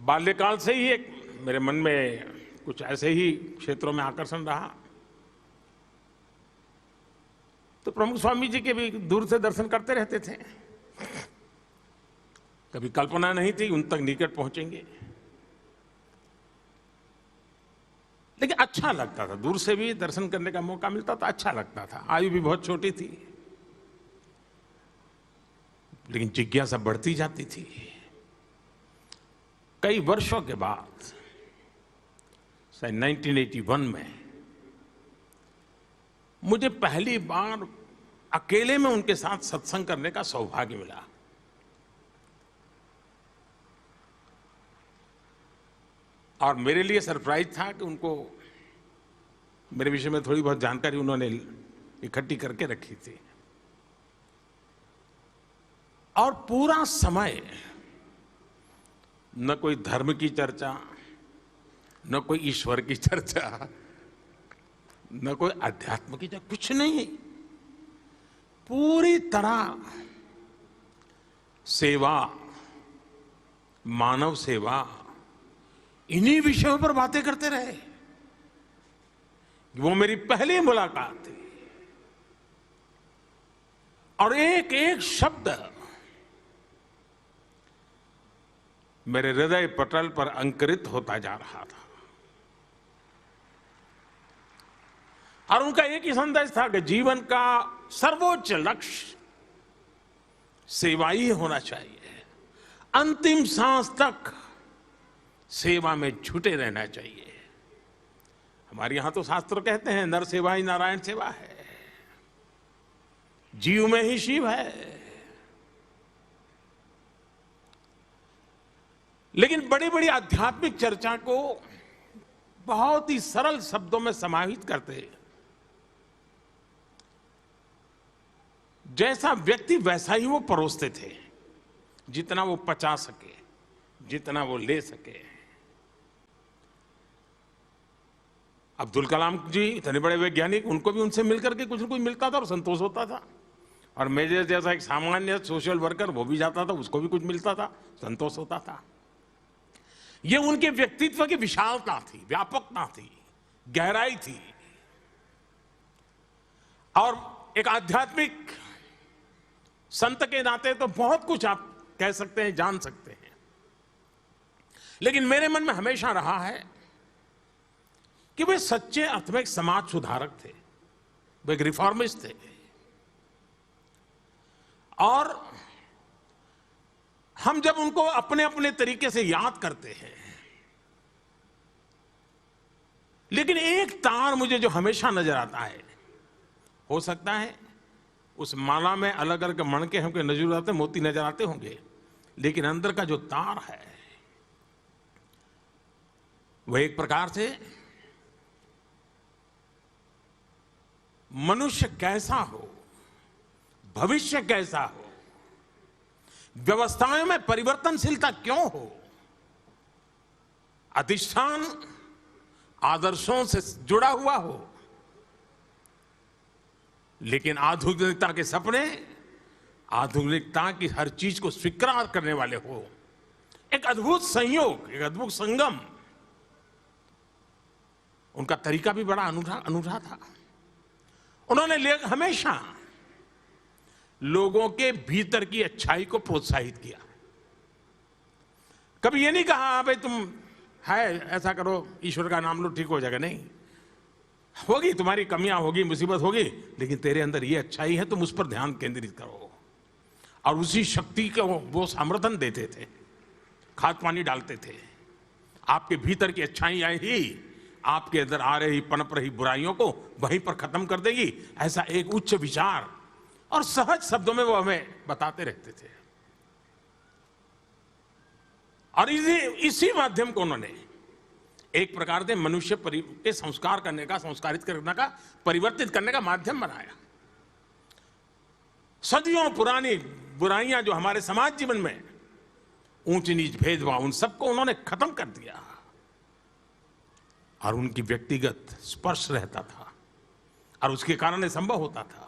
बाल्यकाल से ही एक मेरे मन में कुछ ऐसे ही क्षेत्रों में आकर्षण रहा। तो प्रमुख स्वामी जी के भी दूर से दर्शन करते रहते थे। कभी कल्पना नहीं थी उन तक निकट पहुंचेंगे, लेकिन अच्छा लगता था। दूर से भी दर्शन करने का मौका मिलता था, अच्छा लगता था। आयु भी बहुत छोटी थी, लेकिन जिज्ञासा बढ़ती जाती थी। कई वर्षों के बाद सन 1981 में मुझे पहली बार अकेले में उनके साथ सत्संग करने का सौभाग्य मिला। और मेरे लिए सरप्राइज था कि उनको मेरे विषय में थोड़ी बहुत जानकारी उन्होंने इकट्ठी करके रखी थी। और पूरा समय न कोई धर्म की चर्चा, न कोई ईश्वर की चर्चा, न कोई अध्यात्म की चर्चा, कुछ नहीं। पूरी तरह सेवा, मानव सेवा, इन्हीं विषयों पर बातें करते रहे। वो मेरी पहली मुलाकात थी और एक एक शब्द मेरे हृदय पटल पर अंकुरित होता जा रहा था। और उनका एक ही संदेश था कि जीवन का सर्वोच्च लक्ष्य सेवा ही होना चाहिए। अंतिम सांस तक सेवा में जुटे रहना चाहिए। हमारे यहां तो शास्त्र कहते हैं नर सेवा ही नारायण सेवा है, जीव में ही शिव है। लेकिन बड़ी बड़ी आध्यात्मिक चर्चा को बहुत ही सरल शब्दों में समाहित करते, जैसा व्यक्ति वैसा ही वो परोसते थे, जितना वो पचा सके, जितना वो ले सके। अब्दुल कलाम जी इतने बड़े वैज्ञानिक, उनको भी उनसे मिलकर के कुछ न कुछ मिलता था और संतोष होता था। और मेरे जैसा एक सामान्य सोशल वर्कर, वो भी जाता था, उसको भी कुछ मिलता था, संतोष होता था। ये उनके व्यक्तित्व की विशालता थी, व्यापकता थी, गहराई थी। और एक आध्यात्मिक संत के नाते तो बहुत कुछ आप कह सकते हैं, जान सकते हैं। लेकिन मेरे मन में हमेशा रहा है कि वे सच्चे अर्थ में एक समाज सुधारक थे, वे एक रिफॉर्मिस्ट थे। और हम जब उनको अपने अपने तरीके से याद करते हैं, लेकिन एक तार मुझे जो हमेशा नजर आता है, हो सकता है उस माला में अलग अलग मणके हमको नजर आते, मोती नजर आते होंगे, लेकिन अंदर का जो तार है वह एक प्रकार से मनुष्य कैसा हो, भविष्य कैसा हो, व्यवस्थाओं में परिवर्तनशीलता क्यों हो, अधिष्ठान आदर्शों से जुड़ा हुआ हो, लेकिन आधुनिकता के सपने आधुनिकता की हर चीज को स्वीकार करने वाले हो। एक अद्भुत संयोग, एक अद्भुत संगम। उनका तरीका भी बड़ा अनूठा था। उन्होंने हमेशा लोगों के भीतर की अच्छाई को प्रोत्साहित किया। कभी ये नहीं कहा भाई तुम है ऐसा करो, ईश्वर का नाम लो, ठीक हो जाएगा। नहीं, होगी तुम्हारी कमियां, होगी मुसीबत होगी, लेकिन तेरे अंदर ये अच्छाई है, तुम उस पर ध्यान केंद्रित करो। और उसी शक्ति को वो समर्थन देते थे, खाद पानी डालते थे। आपके भीतर की अच्छाई ही आपके अंदर आ रही पनप रही बुराइयों को वहीं पर खत्म कर देगी। ऐसा एक उच्च विचार और सहज शब्दों में वो हमें बताते रहते थे। और इसी माध्यम को उन्होंने एक प्रकार से मनुष्य के संस्कार करने का, संस्कारित करने का, परिवर्तित करने का माध्यम बनाया। सदियों पुरानी बुराइयां जो हमारे समाज जीवन में, ऊंच नीच भेदभाव, उन सबको उन्होंने खत्म कर दिया। और उनकी व्यक्तिगत स्पर्श रहता था और उसके कारण ये संभव होता था।